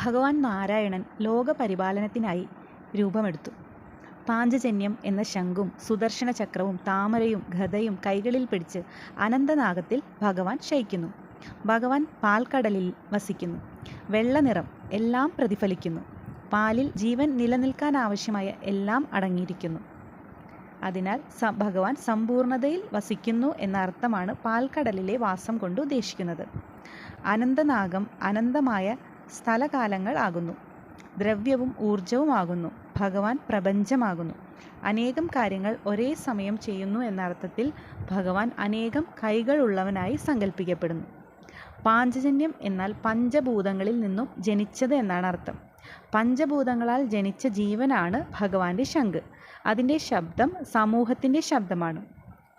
ഭഗവാൻ നാരായണൻ ലോകപരിപാലനത്തിനായി രൂപമെടുത്തു. പാഞ്ചജന്യം എന്ന ശംഖും സുദർശന ചക്രവും താമരയും ഗദയും കൈകളിൽ പിടിച്ച് അനന്തനാഗത്തിൽ ഭഗവാൻ ശയിക്കുന്നു. ഭഗവാൻ പാൽക്കടലിൽ വസിക്കുന്നു. വെള്ളനിറം എല്ലാം പ്രതിഫലിക്കുന്നു. പാലിൽ ജീവൻ നിലനിൽക്കാനാവശ്യമായ എല്ലാം അടങ്ങിയിരിക്കുന്നു. അതിനാൽ ഭഗവാൻ സമ്പൂർണതയിൽ വസിക്കുന്നു എന്ന അർത്ഥമാണ് പാൽക്കടലിലെ വാസം കൊണ്ട് ഉദ്ദേശിക്കുന്നത്. അനന്തനാഗം അനന്തമായ സ്ഥലകാലങ്ങൾ ആകുന്നു. ദ്രവ്യവും ഊർജവുമാകുന്നു. ഭഗവാൻ പ്രപഞ്ചമാകുന്നു. അനേകം കാര്യങ്ങൾ ഒരേ സമയം ചെയ്യുന്നു എന്ന അർത്ഥത്തിൽ ഭഗവാൻ അനേകം കൈകളുള്ളവനായി സങ്കല്പിക്കപ്പെടുന്നു. പാഞ്ചജന്യം എന്നാൽ പഞ്ചഭൂതങ്ങളിൽ നിന്നും ജനിച്ചത് എന്നാണ് അർത്ഥം. പഞ്ചഭൂതങ്ങളാൽ ജനിച്ച ജീവനാണ് ഭഗവാന്റെ ശംഖ്. അതിൻ്റെ ശബ്ദം സമൂഹത്തിൻ്റെ ശബ്ദമാണ്.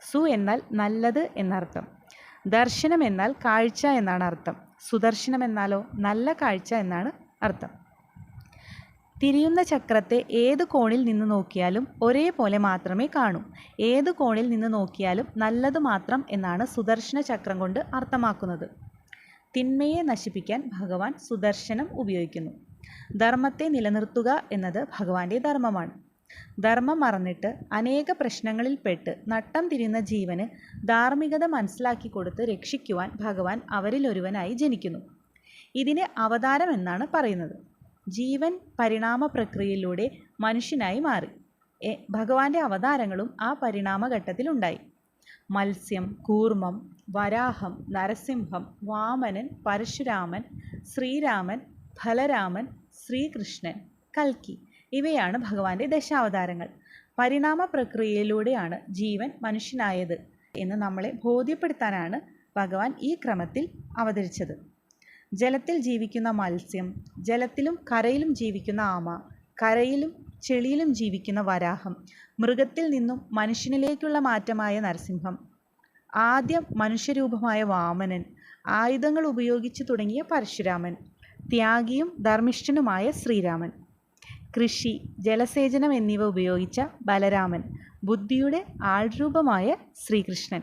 സു എന്നാൽ നല്ലത് എന്നർത്ഥം. ദർശനം എന്നാൽ കാഴ്ച എന്നാണ് അർത്ഥം. സുദർശനം എന്നാലോ നല്ല കാഴ്ച എന്നാണ് അർത്ഥം. തിരിയുന്ന ചക്രത്തെ ഏത് കോണിൽ നിന്ന് നോക്കിയാലും ഒരേപോലെ മാത്രമേ കാണൂ. ഏത് കോണിൽ നിന്ന് നോക്കിയാലും നല്ലത് മാത്രം എന്നാണ് സുദർശന ചക്രം കൊണ്ട് അർത്ഥമാക്കുന്നത്. തിന്മയെ നശിപ്പിക്കാൻ ഭഗവാൻ സുദർശനം ഉപയോഗിക്കുന്നു. ധർമ്മത്തെ നിലനിർത്തുക എന്നത് ഭഗവാന്റെ ധർമ്മമാണ്. ധർമ്മം മറന്നിട്ട് അനേക പ്രശ്നങ്ങളിൽപ്പെട്ട് നട്ടം തിരിയുന്ന ജീവന് ധാർമ്മികത മനസ്സിലാക്കി കൊടുത്ത് രക്ഷിക്കുവാൻ ഭഗവാൻ അവരിലൊരുവനായി ജനിക്കുന്നു. ഇതിനെ അവതാരം എന്നാണ് പറയുന്നത്. ജീവൻ പരിണാമ പ്രക്രിയയിലൂടെ മനുഷ്യനായി മാറി. ഭഗവാന്റെ അവതാരങ്ങളും ആ പരിണാമഘട്ടത്തിലുണ്ടായി. മത്സ്യം, കൂർമ്മം, വരാഹം, നരസിംഹം, വാമനൻ, പരശുരാമൻ, ശ്രീരാമൻ, ബലരാമൻ, ശ്രീകൃഷ്ണൻ, കൽക്കി ഇവയാണ് ഭഗവാന്റെ ദശാവതാരങ്ങൾ. പരിണാമ പ്രക്രിയയിലൂടെയാണ് ജീവൻ മനുഷ്യനായത് എന്ന് നമ്മളെ ബോധ്യപ്പെടുത്താനാണ് ഭഗവാൻ ഈ ക്രമത്തിൽ അവതരിച്ചത്. ജലത്തിൽ ജീവിക്കുന്ന മത്സ്യം, ജലത്തിലും കരയിലും ജീവിക്കുന്ന ആമ, കരയിലും ചെളിയിലും ജീവിക്കുന്ന വരാഹം, മൃഗത്തിൽ നിന്നും മനുഷ്യനിലേക്കുള്ള മാറ്റമായ നരസിംഹം, ആദ്യം മനുഷ്യരൂപമായ വാമനൻ, ആയുധങ്ങൾ ഉപയോഗിച്ചു തുടങ്ങിയ പരശുരാമൻ, ത്യാഗിയും ധർമ്മിഷ്ഠനുമായ ശ്രീരാമൻ, കൃഷി, ജലസേചനം എന്നിവ ഉപയോഗിച്ച ബലരാമൻ, ബുദ്ധിയുടെ ആൾരൂപമായ ശ്രീകൃഷ്ണൻ,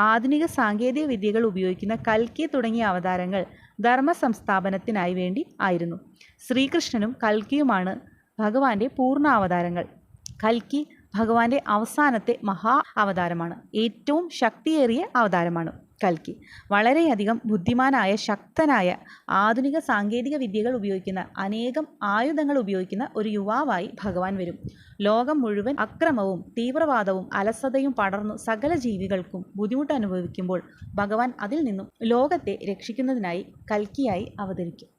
ആധുനിക സാങ്കേതിക വിദ്യകൾ ഉപയോഗിക്കുന്ന കൽക്കി തുടങ്ങിയ അവതാരങ്ങൾ ധർമ്മ സംസ്ഥാപനത്തിനായി വേണ്ടി ആയിരുന്നു. ശ്രീകൃഷ്ണനും കൽക്കിയുമാണ് ഭഗവാന്റെ പൂർണ്ണ അവതാരങ്ങൾ. കൽക്കി ഭഗവാന്റെ അവസാനത്തെ മഹാ അവതാരമാണ്. ഏറ്റവും ശക്തിയേറിയ അവതാരമാണ് കൽക്കി. വളരെയധികം ബുദ്ധിമാനായ, ശക്തനായ, ആധുനിക സാങ്കേതിക വിദ്യകൾ ഉപയോഗിക്കുന്ന, അനേകം ആയുധങ്ങൾ ഉപയോഗിക്കുന്ന ഒരു യുവാവായി ഭഗവാൻ വരും. ലോകം മുഴുവൻ അക്രമവും തീവ്രവാദവും അലസതയും പടർന്നു സകല ജീവികൾക്കും ബുദ്ധിമുട്ട് അനുഭവിക്കുമ്പോൾ ഭഗവാൻ അതിൽ നിന്നും ലോകത്തെ രക്ഷിക്കുന്നതിനായി കൽക്കിയായി അവതരിക്കും.